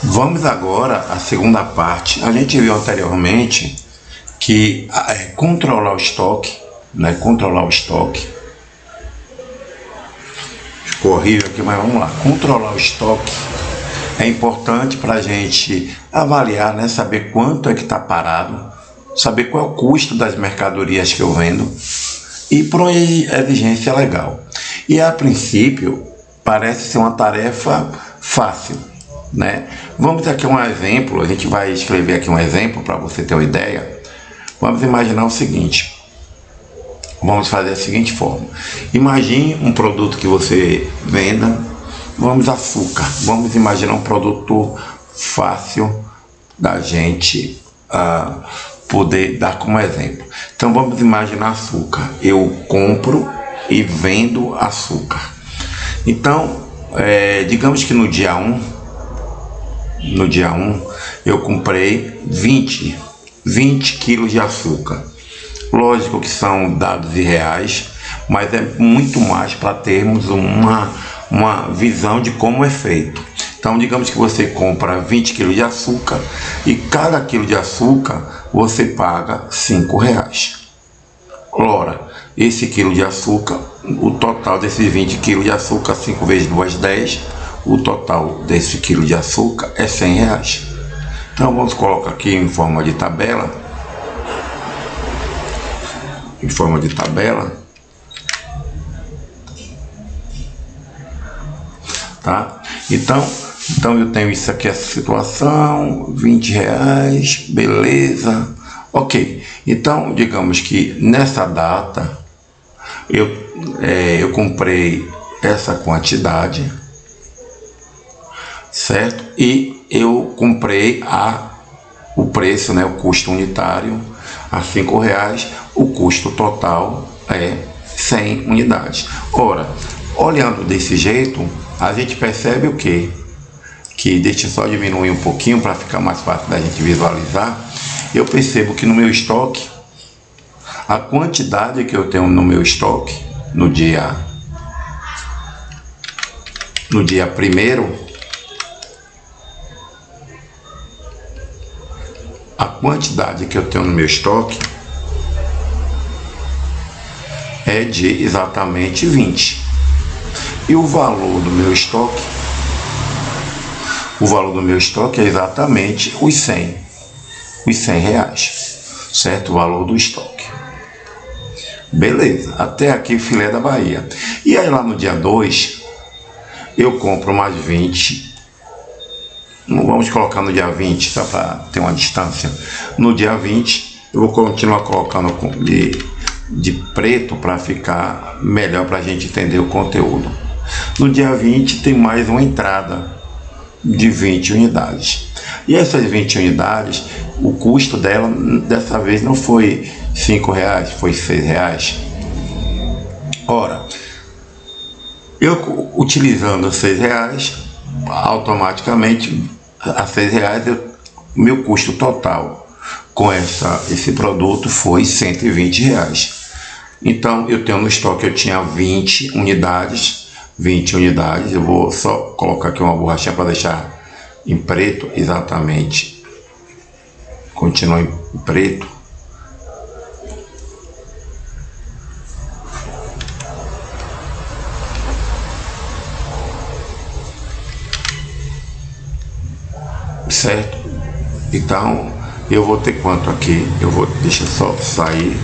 Vamos agora à segunda parte. A gente viu anteriormente que controlar o estoque, né? Controlar o estoque. Ficou horrível aqui, mas vamos lá. Controlar o estoque é importante para a gente avaliar, né? Saber quanto é que está parado, saber qual é o custo das mercadorias que eu vendo e por uma exigência legal. E a princípio parece ser uma tarefa fácil, né? Vamos aqui um exemplo, a gente vai escrever aqui um exemplo para você ter uma ideia. Vamos imaginar o seguinte, vamos fazer da seguinte forma. Imagine um produto que você venda, vamos açúcar, vamos imaginar um produto fácil da gente poder dar como exemplo. Então vamos imaginar açúcar, eu compro e vendo açúcar. Então, digamos que no dia 1 eu comprei 20 quilos de açúcar. Lógico que são dados irreais, mas é muito mais para termos uma visão de como é feito. Então, digamos que você compra 20 quilos de açúcar e cada quilo de açúcar você paga R$5. Ora, esse quilo de açúcar, o total desses 20 quilos de açúcar, 5 vezes 2, 10, o total desse quilo de açúcar é R$100. Então vamos colocar aqui em forma de tabela. Tá? Então eu tenho isso aqui, essa situação, R$20, beleza, ok. Então digamos que nessa data eu comprei essa quantidade, certo? E eu comprei o preço, né, o custo unitário a R$5, o custo total é 100 unidades. Ora, olhando desse jeito, a gente percebe o quê? Que deixa eu só diminuir um pouquinho para ficar mais fácil da gente visualizar. Eu percebo que no meu estoque, a quantidade que eu tenho no meu estoque no dia 1º, a quantidade que eu tenho no meu estoque é de exatamente 20. E o valor do meu estoque é exatamente os 100 reais, certo? O valor do estoque. Beleza, até aqui filé da Bahia. E aí lá no dia 2, eu compro mais 20. Vamos colocar no dia 20, só para ter uma distância. No dia 20, eu vou continuar colocando de preto para ficar melhor para a gente entender o conteúdo. No dia 20 tem mais uma entrada de 20 unidades. E essas 20 unidades, o custo dela dessa vez não foi R$5, foi R$6. Ora, eu utilizando R$6, automaticamente a R$6, meu custo total com esse produto foi R$120. Então eu tenho no estoque, eu tinha 20 unidades, eu vou só colocar aqui uma borrachinha para deixar em preto, exatamente, continua em preto. Certo? Então eu vou ter quanto aqui? Deixa eu só sair.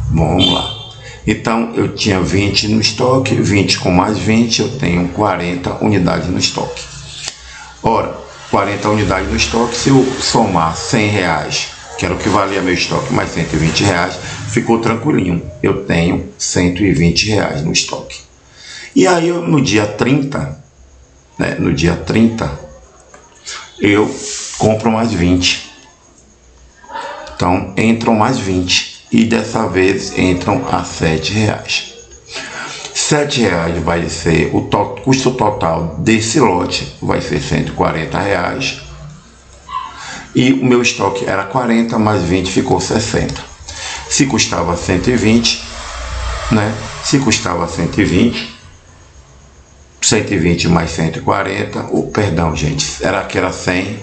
Vamos lá. Então eu tinha 20 no estoque, 20 com mais 20, eu tenho 40 unidades no estoque. Ora, 40 unidades no estoque, se eu somar R$100, que era o que valia meu estoque, mais R$120, ficou tranquilinho. Eu tenho R$120 no estoque. E aí no dia 30, né, eu compro mais 20. Então entram mais 20. E dessa vez entram a R$7. R$7 vai ser o custo total desse lote, vai ser R$140. E o meu estoque era 40, mais 20 ficou 60. Se custava 120, né? Se custava 120, 120 mais 140, perdão, gente, era que era 100.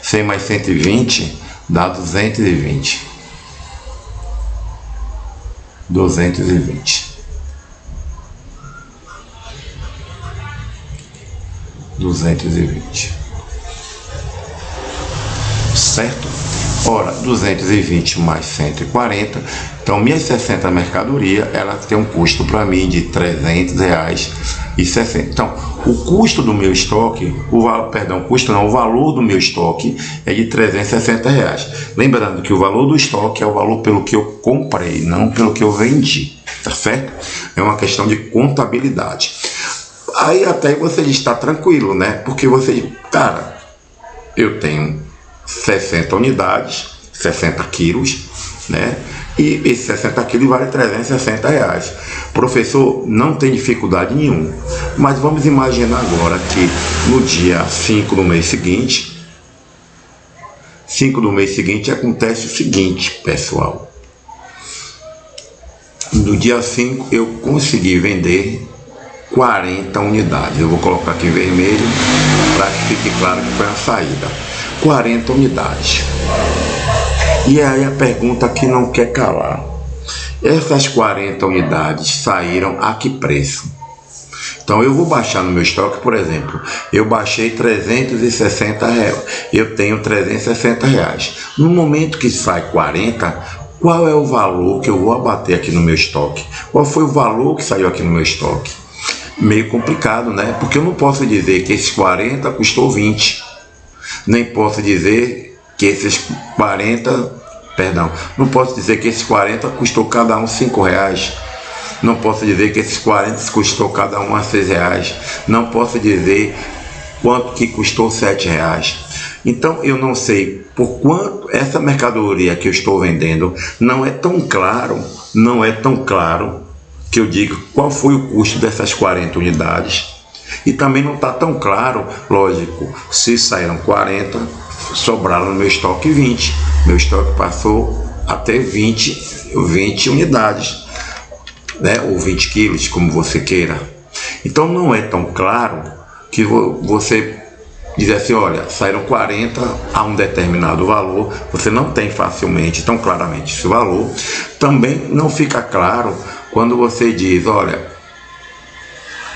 100 mais 120 dá 220. 220. 220. Certo? Ora, 220 mais 140, então minhas 60 mercadoria, ela tem um custo para mim de R$300,60. Então, o custo do meu estoque, o valor do meu estoque é de R$360. Lembrando que o valor do estoque é o valor pelo que eu comprei, não pelo que eu vendi, tá certo? É uma questão de contabilidade. Aí até você está tranquilo, né? Porque você, cara, eu tenho 60 unidades, 60 quilos, né? E esse 60 quilos vale R$360. Professor, não tem dificuldade nenhuma. Mas vamos imaginar agora que no dia 5 do mês seguinte, acontece o seguinte, pessoal. No dia 5 eu consegui vender 40 unidades. Eu vou colocar aqui em vermelho para que fique claro que foi a saída. 40 unidades. E aí a pergunta que não quer calar: essas 40 unidades saíram a que preço? Então eu vou baixar no meu estoque, por exemplo, eu baixei R$360, eu tenho R$360. No momento que sai 40, qual é o valor que eu vou abater aqui no meu estoque? Qual foi o valor que saiu aqui no meu estoque? Meio complicado, né? Porque eu não posso dizer que esses 40 custou 20. Nem posso dizer que esses 40, não posso dizer que esses 40 custou cada um R$5. Não posso dizer que esses 40 custou cada um R$6. Não posso dizer quanto que custou R$7. Então eu não sei por quanto essa mercadoria que eu estou vendendo não é tão claro que eu diga qual foi o custo dessas 40 unidades. E também não está tão claro, lógico, se saíram 40, sobraram no meu estoque 20. Meu estoque passou a ter 20 unidades, né? Ou 20 quilos, como você queira. Então não é tão claro que você diz assim, olha, saíram 40 a um determinado valor, você não tem facilmente, tão claramente esse valor. Também não fica claro quando você diz, olha,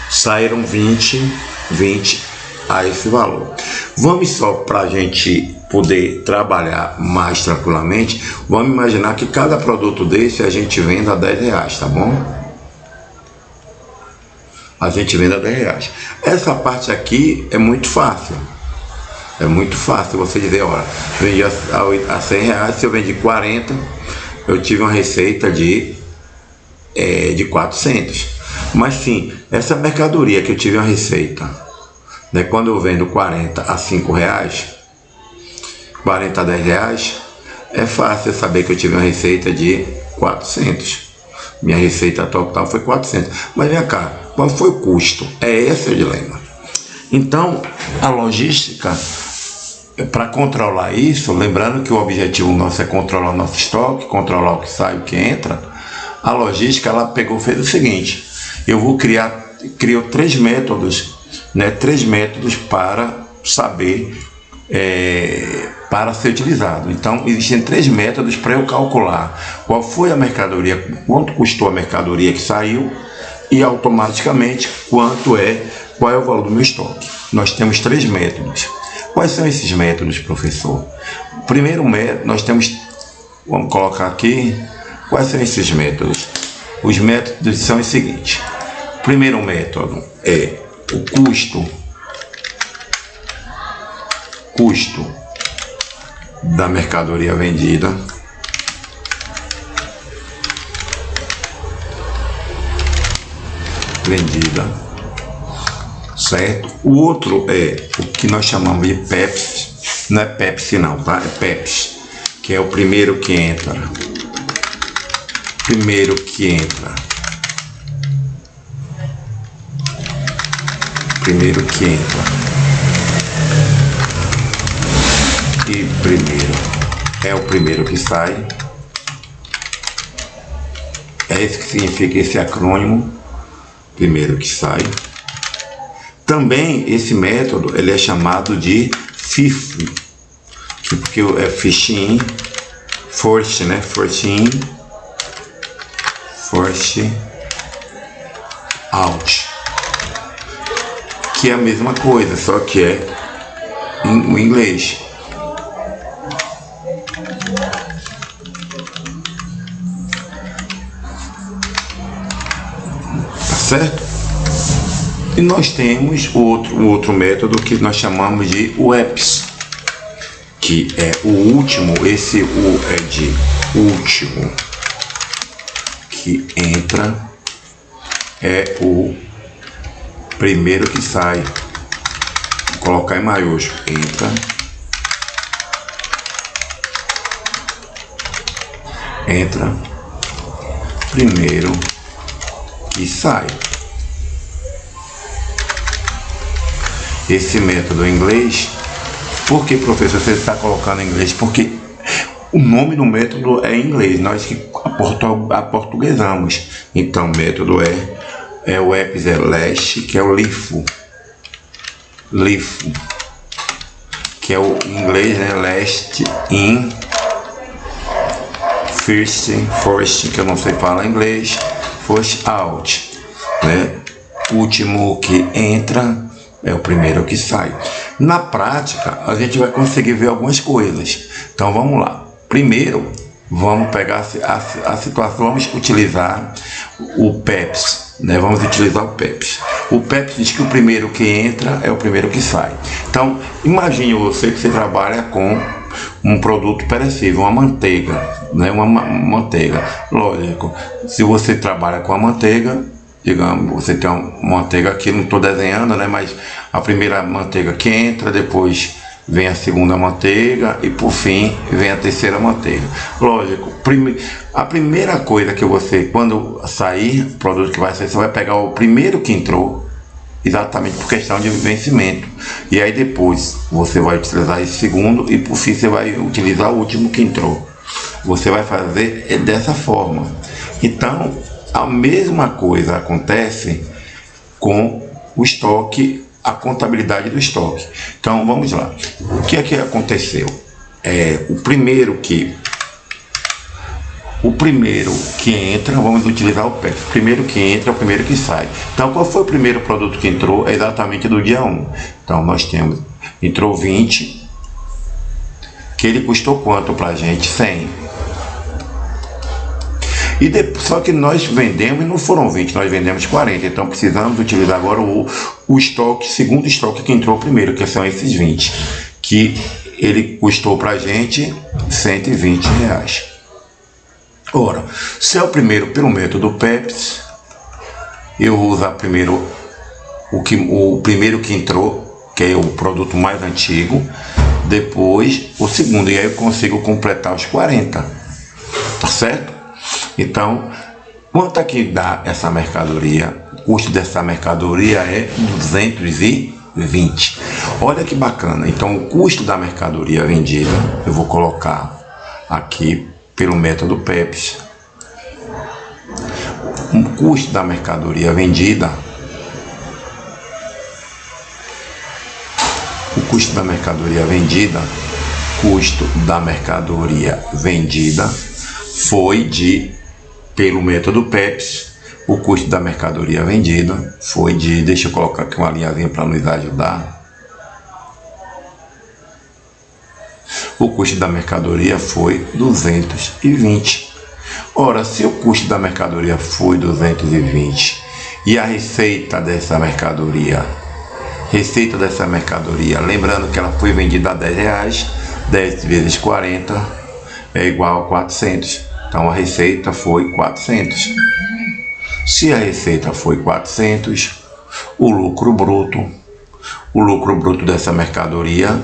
saíram 20 a esse valor. Vamos só para a gente poder trabalhar mais tranquilamente, vamos imaginar que cada produto desse a gente venda a R$10, tá bom? A gente vende a R$10. Essa parte aqui é muito fácil. É muito fácil você dizer, olha, vendi a R$100, se eu vendi 40, eu tive uma receita de 400. Mas sim, essa mercadoria que eu tive uma receita, né, quando eu vendo 40 a R$5, 40 a R$10, é fácil saber que eu tive uma receita de 400. Minha receita total foi 400. Mas vem cá, qual foi o custo? É esse o dilema. Então, a logística, para controlar isso, lembrando que o objetivo nosso é controlar o nosso estoque, controlar o que sai, o que entra, a logística, ela fez o seguinte: eu vou criou 3 métodos, né? 3 métodos para saber, para ser utilizado. Então, existem 3 métodos para eu calcular qual foi a mercadoria, quanto custou a mercadoria que saiu e automaticamente qual é o valor do meu estoque. Nós temos 3 métodos. Quais são esses métodos, professor? O primeiro método, nós temos, vamos colocar aqui, quais são esses métodos? Os métodos são os seguintes. O primeiro método é o custo da mercadoria vendida certo? O outro é o que nós chamamos de PEPS, não é Pepsi não, tá? É PEPS, que é o primeiro que entra. Primeiro que entra. E primeiro é o primeiro que sai. É isso que significa esse acrônimo. Primeiro que sai. Também esse método ele é chamado de FIFO, porque é first in, first, né? First in, first out, que é a mesma coisa, só que é em inglês. Tá certo? E nós temos o outro método que nós chamamos de WEPS, que é o último, esse U é de último, que entra, é o primeiro que sai. Vou colocar em maiúsculo, entra, primeiro que sai. Esse método em inglês, por que, professor, você está colocando em inglês? Porque o nome do método é em inglês, nós que aportuguesamos. Então o método o WEPS é last, que é o LIFO, que é o em inglês, né? Last in, first, que eu não sei falar em inglês, first out, né? Último que entra é o primeiro que sai. Na prática, a gente vai conseguir ver algumas coisas. Então vamos lá. Primeiro, vamos pegar a situação, vamos utilizar o PEPS, né? Vamos utilizar o PEPS. O PEPS diz que o primeiro que entra é o primeiro que sai. Então, imagine você que você trabalha com um produto perecível, uma manteiga, né? Uma manteiga. Lógico, se você trabalha com a manteiga, digamos, você tem uma manteiga aqui, não estou desenhando, né? Mas a primeira manteiga que entra, depois vem a segunda manteiga e por fim vem a terceira manteiga. Lógico, a primeira coisa que você, quando sair o produto que vai sair, você vai pegar o primeiro que entrou, exatamente por questão de vencimento. E aí depois você vai utilizar esse segundo e por fim você vai utilizar o último que entrou. Você vai fazer dessa forma. Então, a mesma coisa acontece com o estoque, a contabilidade do estoque. Então vamos lá. O que é que aconteceu? O primeiro que entra, vamos utilizar o PEPS. O primeiro que entra é o primeiro que sai. Então qual foi o primeiro produto que entrou? É exatamente do dia 1. Então nós temos, entrou 20, que ele custou quanto pra gente? 100. Só que nós vendemos, e não foram 20, nós vendemos 40, então precisamos utilizar agora o estoque, segundo estoque que entrou primeiro, que são esses 20, que ele custou pra gente R$120. Ora, se é o primeiro pelo método PEPS, eu vou usar primeiro o primeiro que entrou, que é o produto mais antigo, depois o segundo, e aí eu consigo completar os 40, tá certo? Então, quanto é que dá essa mercadoria? O custo dessa mercadoria é 220. Olha que bacana. Então, o custo da mercadoria vendida, eu vou colocar aqui pelo método PEPS. O custo da mercadoria vendida, custo da mercadoria vendida foi pelo método PEPS, o custo da mercadoria vendida foi de, deixa eu colocar aqui uma linhazinha para nos ajudar. O custo da mercadoria foi 220. Ora, se o custo da mercadoria foi 220 e a receita dessa mercadoria, lembrando que ela foi vendida a R$10, 10 vezes 40 é igual a 400. Então a receita foi 400. Se a receita foi 400, o lucro bruto dessa mercadoria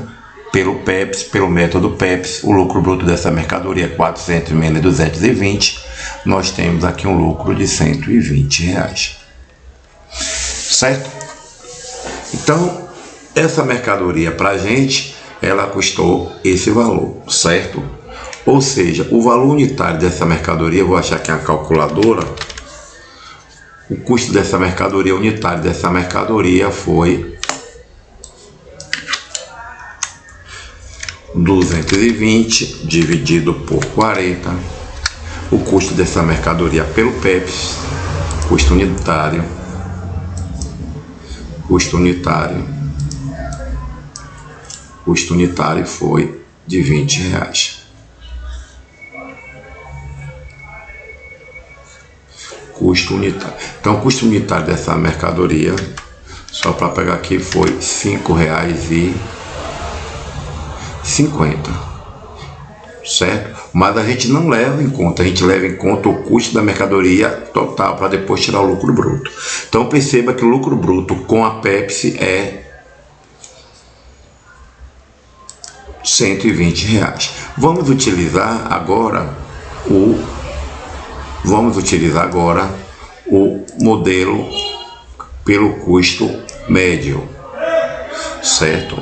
pelo PEPS, pelo método PEPS, o lucro bruto dessa mercadoria é 400 menos 220, nós temos aqui um lucro de R$120. Certo? Então, essa mercadoria para a gente, ela custou esse valor, certo? Ou seja, o valor unitário dessa mercadoria, eu vou achar aqui a calculadora, o custo dessa mercadoria, unitário dessa mercadoria foi 220 dividido por 40, o custo dessa mercadoria pelo PEPS, custo unitário foi de R$20. Custo unitário. Então, o custo unitário dessa mercadoria, só para pegar aqui, foi R$5,50, certo? Mas a gente não leva em conta, a gente leva em conta o custo da mercadoria total para depois tirar o lucro bruto. Então, perceba que o lucro bruto com a Pepsi é R$120. Vamos utilizar agora o modelo pelo custo médio, certo?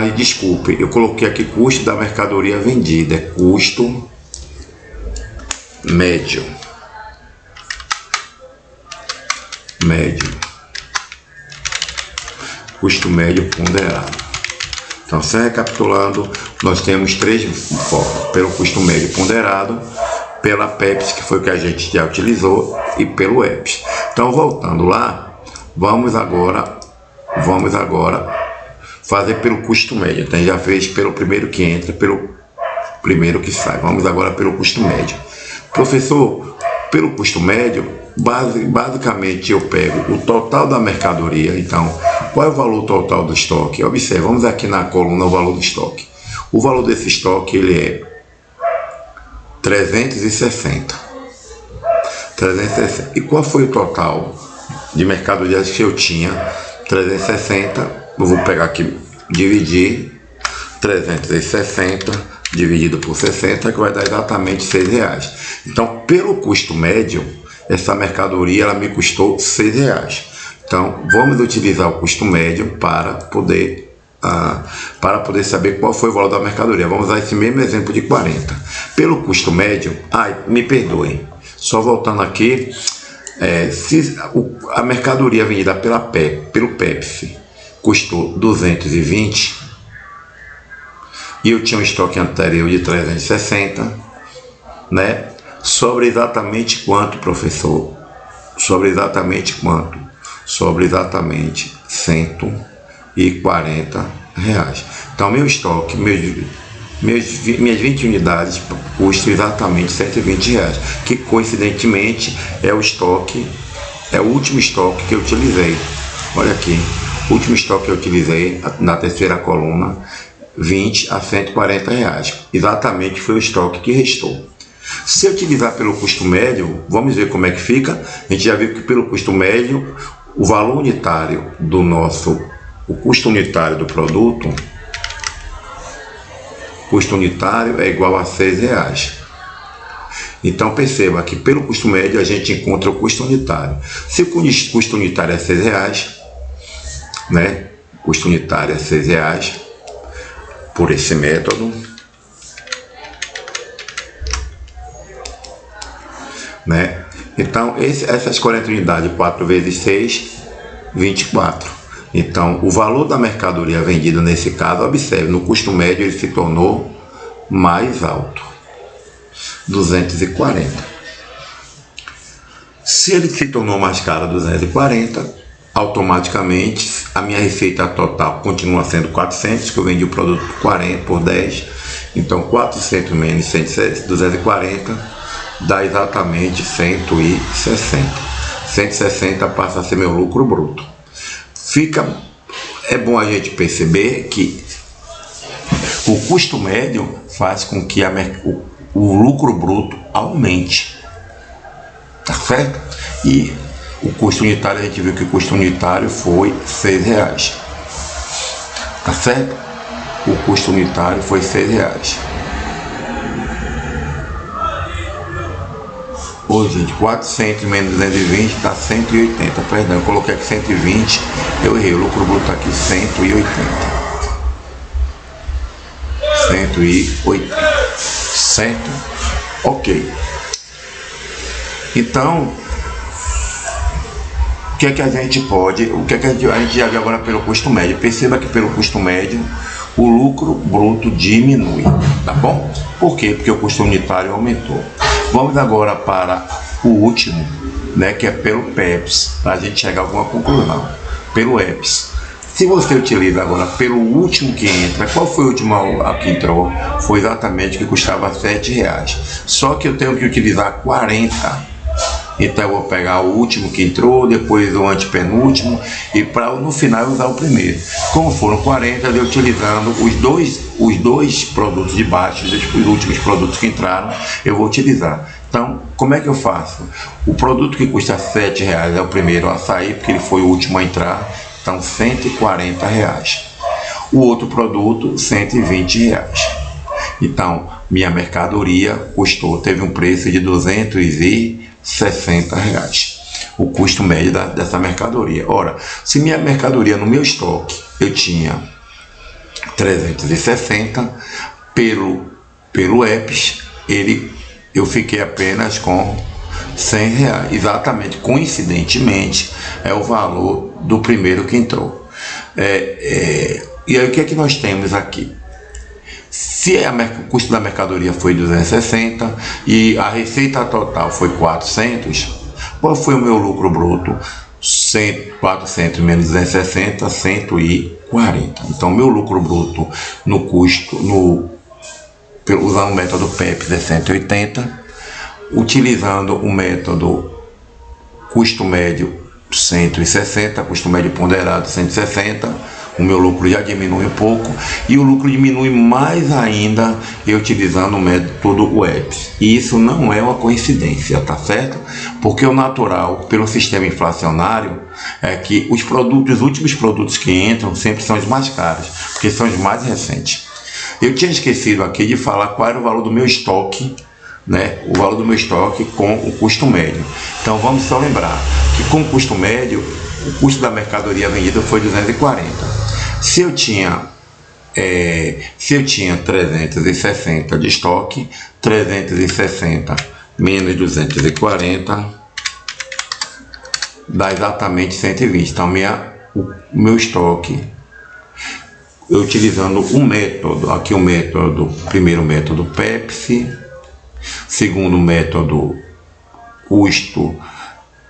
E desculpe, eu coloquei aqui custo da mercadoria vendida, é custo médio. Custo médio ponderado. Então, se recapitulando, nós temos três focos: pelo custo médio ponderado, pela Pepsi, que foi o que a gente já utilizou, e pelo EPS. Então, voltando lá, vamos agora fazer pelo custo médio. Então, já fez pelo primeiro que entra, pelo primeiro que sai. Vamos agora pelo custo médio. Professor, pelo custo médio, basicamente eu pego o total da mercadoria. Então, qual é o valor total do estoque? Observe, vamos aqui na coluna o valor do estoque. O valor desse estoque, ele é 360. E qual foi o total de mercadorias que eu tinha? 360. Eu vou pegar aqui, dividir 360 dividido por 60, que vai dar exatamente R$6. Então, pelo custo médio, essa mercadoria ela me custou R$6. Então, vamos utilizar o custo médio para poder saber qual foi o valor da mercadoria. Vamos usar esse mesmo exemplo de 40. Pelo custo médio, me perdoem, só voltando aqui, se a mercadoria vendida pelo Pepsi custou 220 e eu tinha um estoque anterior de 360, né? Sobre exatamente quanto, professor? Sobre exatamente quanto? Sobre exatamente R$140. Então, meu estoque, minhas 20 unidades custam exatamente R$120, que coincidentemente é o último estoque que eu utilizei. Olha aqui, o último estoque que eu utilizei na terceira coluna, 20 a R$140. Exatamente foi o estoque que restou. Se eu utilizar pelo custo médio, vamos ver como é que fica. A gente já viu que pelo custo médio, o valor unitário o custo unitário do produto, custo unitário é igual a R$6. Então, perceba que pelo custo médio a gente encontra o custo unitário. Se o custo unitário é R$6, né? O custo unitário é R$6 por esse método, né? Então, essas 40 unidades, 4 vezes 6, 24. Então, o valor da mercadoria vendida nesse caso, observe, no custo médio ele se tornou mais alto, 240. Se ele se tornou mais caro, 240, automaticamente a minha receita total continua sendo 400, que eu vendi o produto por 10. Então, 400 menos 240 dá exatamente 160. 160 passa a ser meu lucro bruto. É bom a gente perceber que o custo médio faz com que o lucro bruto aumente, tá certo? E o custo unitário, a gente viu que o custo unitário foi R$6, tá certo? O custo unitário foi R$6. Hoje, gente, 400 menos 220 dá 180, perdão, eu coloquei aqui 120, eu errei, o lucro bruto tá aqui 180. 180, certo? Ok. Então, o que é que a gente já viu agora pelo custo médio? Perceba que pelo custo médio, o lucro bruto diminui, tá bom? Por quê? Porque o custo unitário aumentou. Vamos agora para o último, né, que é pelo PEPS, para a gente chegar a alguma conclusão. Pelo EPS. Se você utiliza agora pelo último que entra, qual foi o último que entrou? Foi exatamente o que custava R$7. Só que eu tenho que utilizar 40. Então eu vou pegar o último que entrou, depois o antepenúltimo e para no final usar o primeiro. Como foram 40, eu utilizando os dois produtos de baixo, os últimos produtos que entraram, eu vou utilizar. Então, como é que eu faço? O produto que custa R$7 é o primeiro a sair, porque ele foi o último a entrar, então R$140. O outro produto, R$120. Então, minha mercadoria teve um preço de R$260. O custo médio dessa mercadoria. Ora, se minha mercadoria no meu estoque eu tinha 360, pelo EPS, eu fiquei apenas com R$100. Exatamente, coincidentemente, é o valor do primeiro que entrou. E aí o que é que nós temos aqui? Se o custo da mercadoria foi 260 e a receita total foi 400, qual foi o meu lucro bruto? 400 menos 260, 140. Então, meu lucro bruto no custo, usando o método PEPS, é 180. Utilizando o método custo médio 160, custo médio ponderado 160, o meu lucro já diminui um pouco e o lucro diminui mais ainda eu utilizando o método EPS. E isso não é uma coincidência, tá certo? Porque o natural, pelo sistema inflacionário, é que os últimos produtos que entram sempre são os mais caros, porque são os mais recentes. Eu tinha esquecido aqui de falar qual era o valor do meu estoque, né? O valor do meu estoque com o custo médio. Então vamos só lembrar que com o custo médio, o custo da mercadoria vendida foi 240. Se eu tinha 360 de estoque, 360 menos 240 dá exatamente 120. Então o meu estoque, eu utilizando o método, aqui primeiro método PEPS, segundo método custo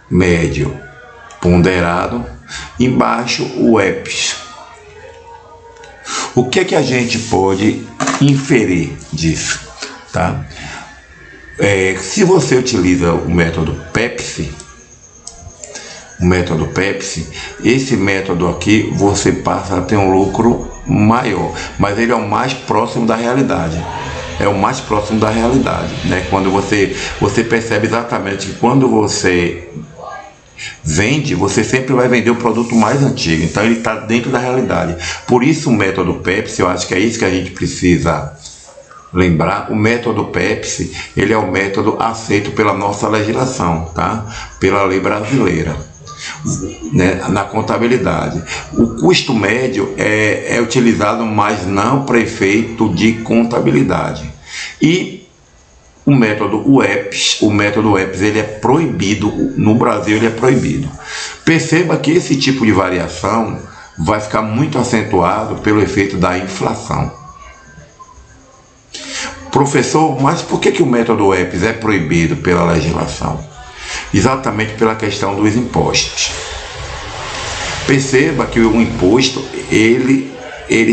médio ponderado, embaixo o EPS. O que é que a gente pode inferir disso, tá? Se você utiliza o método PEPS, esse método aqui você passa a ter um lucro maior, mas ele é o mais próximo da realidade. Né? Quando você percebe exatamente que quando você vende, você sempre vai vender o produto mais antigo, então ele está dentro da realidade. Por isso o método PEPS, eu acho que é isso que a gente precisa lembrar. O método PEPS, ele é o método aceito pela nossa legislação, tá? Pela lei brasileira, né? Na contabilidade. O custo médio é utilizado, mas não para efeito de contabilidade. E o método EPS, ele é proibido, no Brasil ele é proibido. Perceba que esse tipo de variação vai ficar muito acentuado pelo efeito da inflação. Professor, mas por que o método EPS é proibido pela legislação? Exatamente pela questão dos impostos. Perceba que o imposto, ele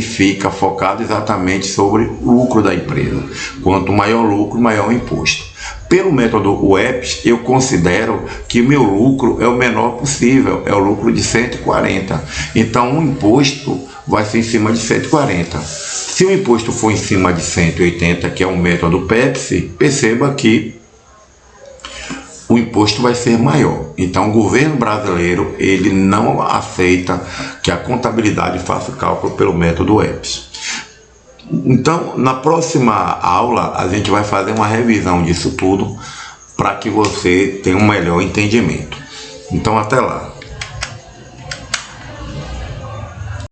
fica focado exatamente sobre o lucro da empresa. Quanto maior o lucro, maior o imposto. Pelo método EPS, eu considero que o meu lucro é o menor possível, é o lucro de 140. Então o imposto vai ser em cima de 140. Se o imposto for em cima de 180, que é o método PEPS, perceba que o imposto vai ser maior. Então o governo brasileiro, ele não aceita que a contabilidade faça o cálculo pelo método EPS. Então na próxima aula a gente vai fazer uma revisão disso tudo para que você tenha um melhor entendimento. Então até lá.